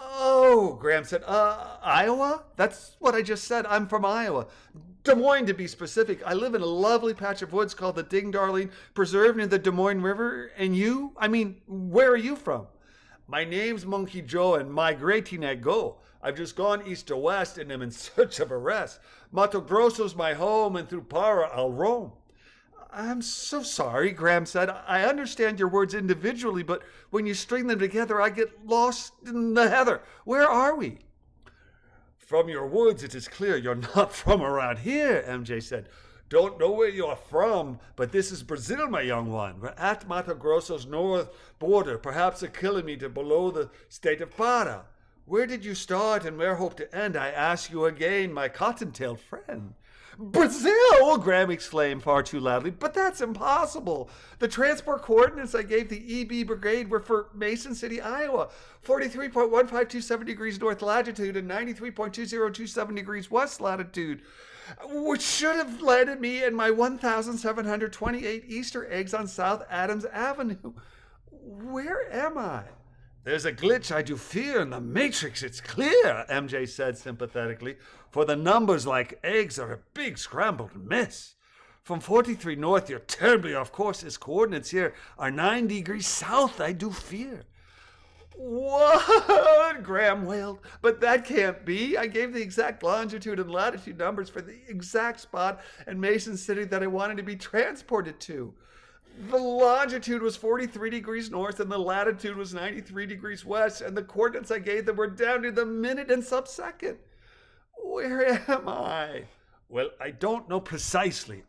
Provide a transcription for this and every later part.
Oh, Graham said, Iowa? That's what I just said. I'm from Iowa. Des Moines, to be specific. I live in a lovely patch of woods called the Ding Darling Preserve near the Des Moines River. And you? I mean, where are you from? My name's Monkey-Joe and migrating I go. I've just gone east to west and am in search of a rest. Mato Grosso's my home and through Para I'll roam. I'm so sorry, Graham said. I understand your words individually, but when you string them together, I get lost in the heather. Where are we? From your words, it is clear you're not from around here, MJ said. Don't know where you're from, but this is Brazil, my young one. We're at Mato Grosso's north border, perhaps a kilometer below the state of Para. Where did you start and where hope to end? I ask you again, my cotton-tailed friend. Brazil! Graham exclaimed far too loudly. But that's impossible. The transport coordinates I gave the EB Brigade were for Mason City, Iowa. 43.1527 degrees north latitude and 93.2027 degrees west latitude, which should have landed me and my 1,728 Easter eggs on South Adams Avenue. Where am I? There's a glitch I do fear in the matrix, it's clear, MJ said sympathetically, for the numbers like eggs are a big scrambled mess. From 43 north, you're terribly off course. His coordinates here are 9 degrees south, I do fear. What? Graham wailed. But that can't be. I gave the exact longitude and latitude numbers for the exact spot in Mason City that I wanted to be transported to. The longitude was 43 degrees north and the latitude was 93 degrees west, and the coordinates I gave them were down to the minute and sub-second. Where am I? Well, I don't know precisely,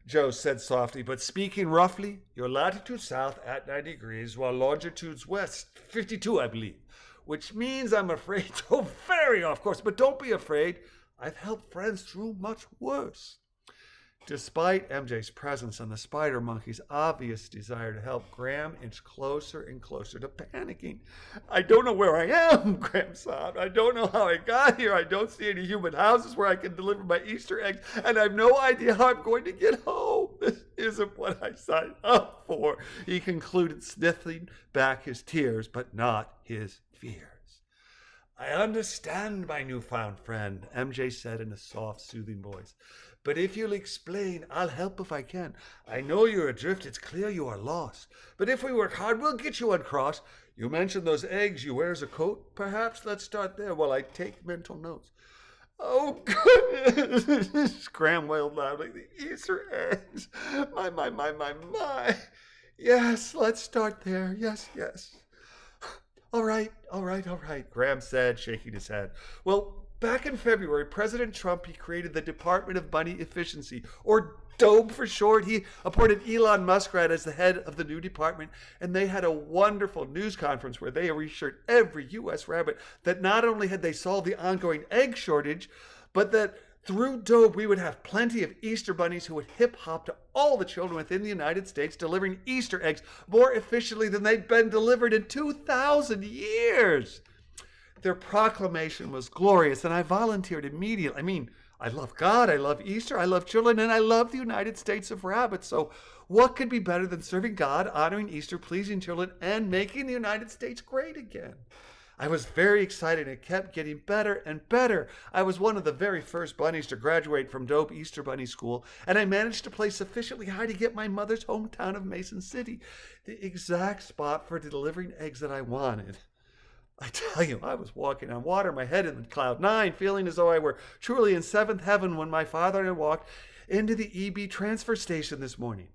Joe said softly, but speaking roughly, your latitude south at 90 degrees, while longitude's west 52, I believe, which means I'm afraid you're very off course, but don't be afraid. I've helped friends through much worse. Despite MJ's presence and the spider monkey's obvious desire to help, Graham inched closer and closer to panicking. I don't know where I am, Graham sobbed. I don't know how I got here. I don't see any human houses where I can deliver my Easter eggs, and I have no idea how I'm going to get home. This isn't what I signed up for, he concluded, sniffling back his tears, but not his fears. I understand, my newfound friend, MJ said in a soft, soothing voice. But if you'll explain, I'll help if I can. I know you're adrift. It's clear you are lost. But if we work hard, we'll get you uncrossed. You mentioned those eggs you wear as a coat. Perhaps let's start there while I take mental notes. Oh, goodness, Graham wailed loudly. The Easter eggs. My. Yes, let's start there. Yes. All right, Graham said, shaking his head. Well, back in February, President Trump, he created the Department of Money Efficiency, or DOBE for short. He appointed Elon Muskrat as the head of the new department, and they had a wonderful news conference where they reassured every U.S. rabbit that not only had they solved the ongoing egg shortage, but that through DOBE, we would have plenty of Easter bunnies who would hip-hop to all the children within the United States, delivering Easter eggs more efficiently than they'd been delivered in 2,000 years. Their proclamation was glorious, and I volunteered immediately. I mean, I love God, I love Easter, I love children, and I love the United States of Rabbits. So what could be better than serving God, honoring Easter, pleasing children, and making the United States great again? I was very excited, and it kept getting better and better. I was one of the very first bunnies to graduate from Dope Easter Bunny School, and I managed to place sufficiently high to get my mother's hometown of Mason City, the exact spot for delivering eggs that I wanted. I tell you, I was walking on water, my head in cloud 9, feeling as though I were truly in seventh heaven when my father and I walked into the EB transfer station this morning.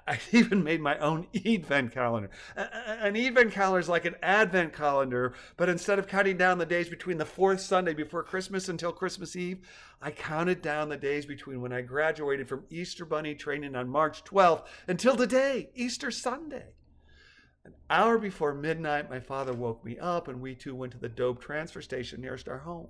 I even made my own Advent calendar. An Advent calendar is like an Advent calendar, but instead of counting down the days between the fourth Sunday before Christmas until Christmas Eve, I counted down the days between when I graduated from Easter Bunny training on March 12th until today, Easter Sunday. An hour before midnight, my father woke me up, and we two went to the Dope transfer station nearest our home.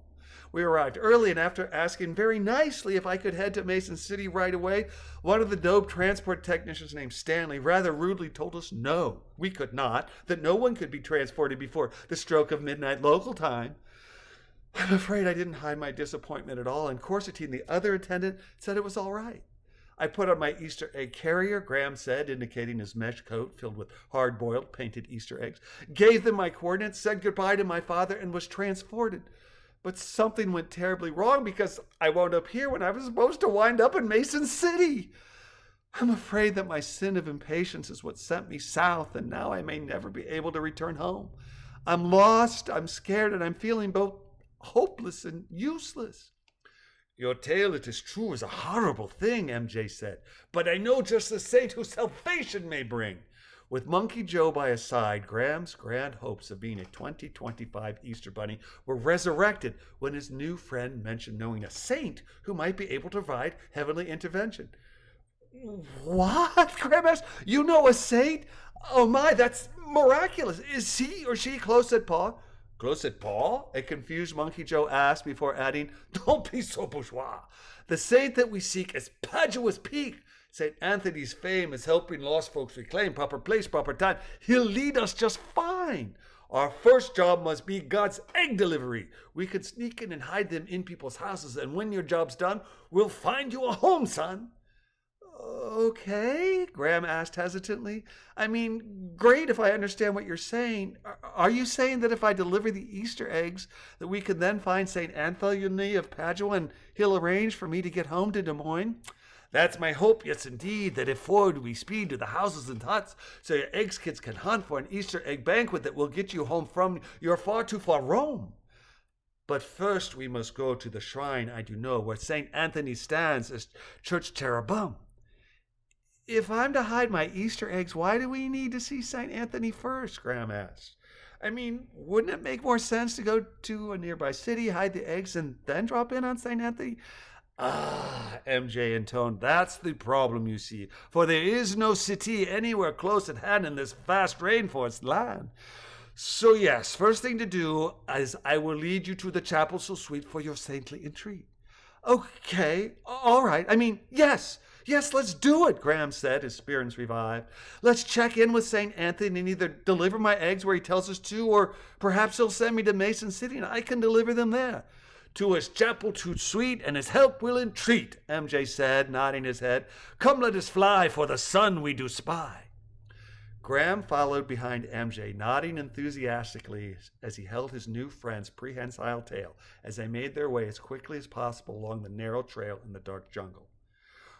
We arrived early, and after asking very nicely if I could head to Mason City right away, one of the Dope transport technicians named Stanley rather rudely told us no, we could not, that no one could be transported before the stroke of midnight local time. I'm afraid I didn't hide my disappointment at all, and Corsetine, the other attendant, said it was all right. I put on my Easter egg carrier, Graham said, indicating his mesh coat filled with hard-boiled painted Easter eggs, gave them my coordinates, said goodbye to my father, and was transported. But something went terribly wrong because I wound up here when I was supposed to wind up in Mason City. I'm afraid that my sin of impatience is what sent me south, and now I may never be able to return home. I'm lost, I'm scared, and I'm feeling both hopeless and useless. Your tale, it is true, is a horrible thing, MJ said, but I know just the saint who salvation may bring. With Monkey-Joe by his side, Graham's grand hopes of being a 2025 Easter Bunny were resurrected when his new friend mentioned knowing a saint who might be able to provide heavenly intervention. What? Graham asked. You know a saint? Oh my, that's miraculous. Is he or she close at paw? Close at paw? A confused Monkey-Joe asked before adding, Don't be so bourgeois. The saint that we seek is Padua's Peak. St. Anthony's fame is helping lost folks reclaim proper place, proper time. He'll lead us just fine. Our first job must be God's egg delivery. We can sneak in and hide them in people's houses, and when your job's done, we'll find you a home, son. Okay, Graham asked hesitantly. I mean, great if I understand what you're saying. Are you saying that if I deliver the Easter eggs, that we can then find St. Anthony of Padua and he'll arrange for me to get home to Des Moines? That's my hope, yes indeed, that if forward we speed to the houses and huts, so your eggs kids can hunt for an Easter egg banquet that will get you home from your far too far Rome. But first we must go to the shrine I do know, where St. Anthony stands as Church Cherubim. If I'm to hide my Easter eggs, why do we need to see St. Anthony first? Graham asked. I mean, wouldn't it make more sense to go to a nearby city, hide the eggs, and then drop in on St. Anthony? Ah, MJ intoned, that's the problem, you see, for there is no city anywhere close at hand in this vast rainforest land. So yes, first thing to do is I will lead you to the chapel so sweet for your saintly entreat. Okay, all right, I mean, yes, let's do it, Graham said, his spirits revived. Let's check in with St. Anthony and either deliver my eggs where he tells us to, or perhaps he'll send me to Mason City and I can deliver them there. To his chapel too sweet, and his help will entreat, MJ said, nodding his head. Come, let us fly, for the sun we do spy. Graham followed behind MJ, nodding enthusiastically as he held his new friend's prehensile tail as they made their way as quickly as possible along the narrow trail in the dark jungle.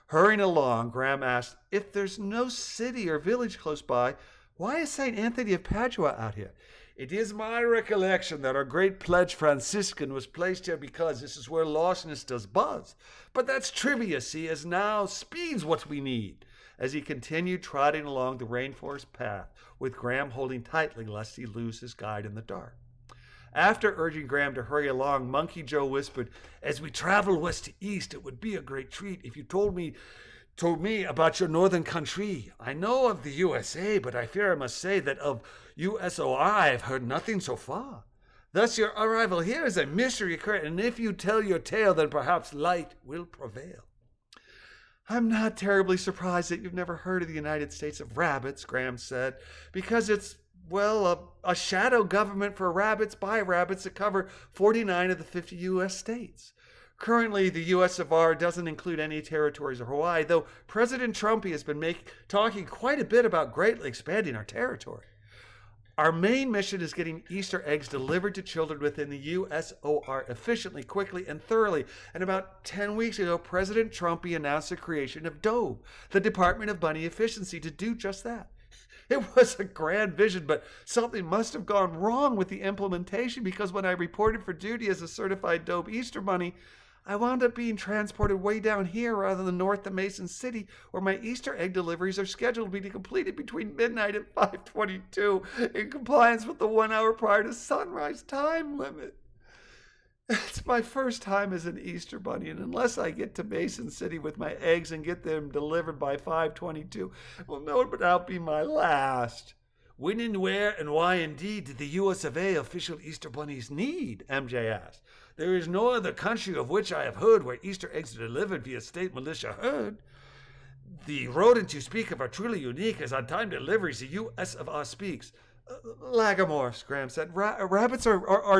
Hurrying along, Graham asked, if there's no city or village close by, why is St. Anthony of Padua out here? It is my recollection that our great pledge Franciscan was placed here because this is where lostness does buzz. But that's trivia, see, as now speed's what we need. As he continued trotting along the rainforest path, with Graham holding tightly lest he lose his guide in the dark. After urging Graham to hurry along, Monkey-Joe whispered, as we travel west to east, it would be a great treat if you told me about your northern country. I know of the USA, but I fear I must say that of USOI I've heard nothing so far. Thus your arrival here is a mystery occurrence, and if you tell your tale, then perhaps light will prevail. I'm not terribly surprised that you've never heard of the United States of Rabbits, Graham said, because it's, well, a shadow government for rabbits by rabbits that cover 49 of the 50 U.S. states. Currently, the U.S. of R doesn't include any territories of Hawaii, though President Trump has been talking quite a bit about greatly expanding our territory. Our main mission is getting Easter eggs delivered to children within the USOR efficiently, quickly, and thoroughly. And about 10 weeks ago, President Trump announced the creation of DOBE, the Department of Bunny Efficiency, to do just that. It was a grand vision, but something must have gone wrong with the implementation because when I reported for duty as a certified DOBE Easter Bunny, I wound up being transported way down here rather than north to Mason City, where my Easter egg deliveries are scheduled to be completed between midnight and 5:22 in compliance with the 1 hour prior to sunrise time limit. It's my first time as an Easter Bunny, and unless I get to Mason City with my eggs and get them delivered by 5:22, well, no doubt be my last. When and where and why indeed did the US of A official Easter Bunnies need? MJ asked. There is no other country of which I have heard where Easter eggs are delivered via state militia herd. The rodents you speak of are truly unique, as on time deliveries the US of R speaks. Lagomorphs, Graham said. Rabbits are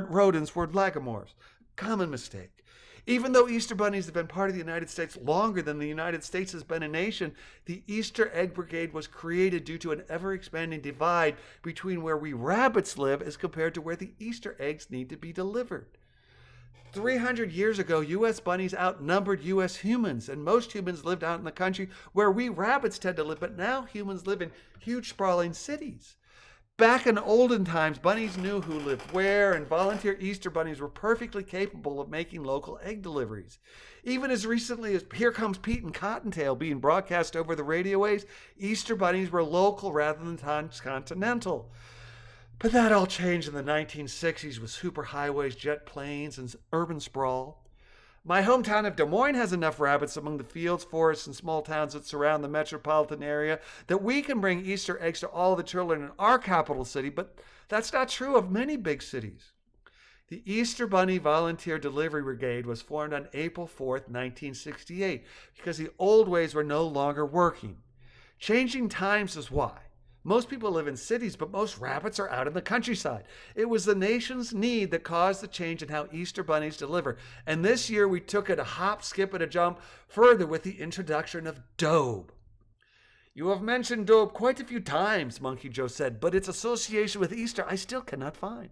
rodents, word lagomorphs. Common mistake. Even though Easter bunnies have been part of the United States longer than the United States has been a nation, the Easter Egg Brigade was created due to an ever-expanding divide between where we rabbits live as compared to where the Easter eggs need to be delivered. 300 years ago, U.S. bunnies outnumbered U.S. humans, and most humans lived out in the country where we rabbits tend to live, but now humans live in huge sprawling cities. Back in olden times, bunnies knew who lived where, and volunteer Easter bunnies were perfectly capable of making local egg deliveries. Even as recently as Here Comes Pete and Cottontail being broadcast over the radio waves, Easter bunnies were local rather than transcontinental. But that all changed in the 1960s with superhighways, jet planes, and urban sprawl. My hometown of Des Moines has enough rabbits among the fields, forests, and small towns that surround the metropolitan area that we can bring Easter eggs to all the children in our capital city, but that's not true of many big cities. The Easter Bunny Volunteer Delivery Brigade was formed on April 4th, 1968, because the old ways were no longer working. Changing times is why. Most people live in cities, but most rabbits are out in the countryside. It was the nation's need that caused the change in how Easter bunnies deliver. And this year we took it a hop, skip, and a jump further with the introduction of Dobe. You have mentioned Dobe quite a few times, Monkey-Joe said, but its association with Easter I still cannot find.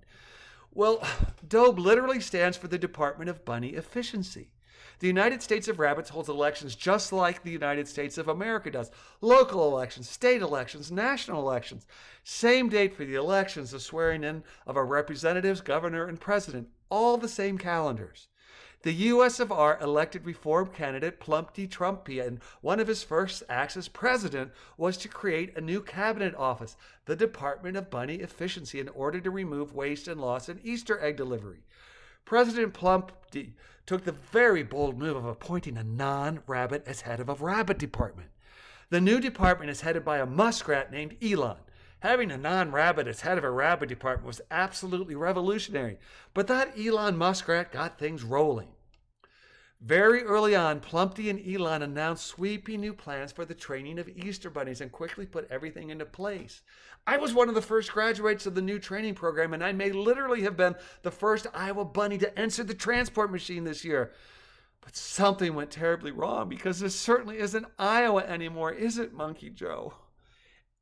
Well, Dobe literally stands for the Department of Bunny Efficiency. The United States of Rabbits holds elections just like the United States of America does. Local elections, state elections, national elections. Same date for the elections, the swearing in of our representatives, governor, and president. All the same calendars. The U.S. of R elected Reform candidate Plumpty Trumpy, and one of his first acts as president was to create a new cabinet office, the Department of Bunny Efficiency, in order to remove waste and loss in Easter egg delivery. President Plumpty took the very bold move of appointing a non-rabbit as head of a rabbit department. The new department is headed by a muskrat named Elon. Having a non-rabbit as head of a rabbit department was absolutely revolutionary, but that Elon muskrat got things rolling. Very early on, Plumpty and Elon announced sweeping new plans for the training of Easter bunnies and quickly put everything into place. I was one of the first graduates of the new training program, and I may literally have been the first Iowa bunny to enter the transport machine this year. But something went terribly wrong, because this certainly isn't Iowa anymore, is it, Monkey-Joe?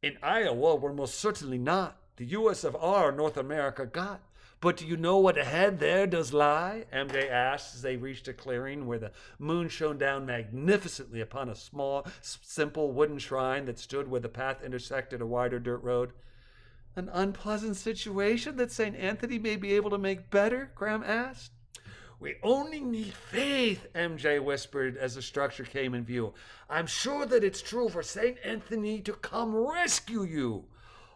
In Iowa, we're most certainly not. The U.S. of R, North America, got. But do you know what ahead there does lie? MJ asked as they reached a clearing where the moon shone down magnificently upon a small, simple wooden shrine that stood where the path intersected a wider dirt road. An unpleasant situation that St. Anthony may be able to make better? Graham asked. We only need faith, MJ whispered as the structure came in view. I'm sure that it's true for St. Anthony to come rescue you.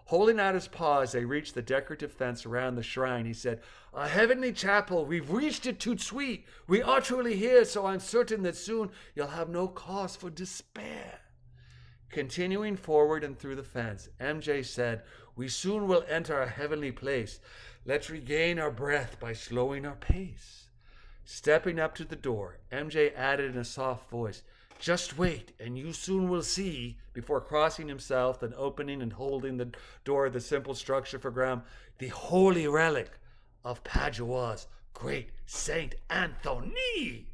Holding out his paw as they reached the decorative fence around the shrine, he said, A heavenly chapel, we've reached it toot sweet. We are truly here, so I'm certain that soon you'll have no cause for despair. Continuing forward and through the fence, MJ said, We soon will enter our heavenly place. Let's regain our breath by slowing our pace. Stepping up to the door, MJ added in a soft voice, Just wait, and you soon will see, before crossing himself, then opening and holding the door of the simple structure for Graham, the holy relic of Padua's great Saint Anthony.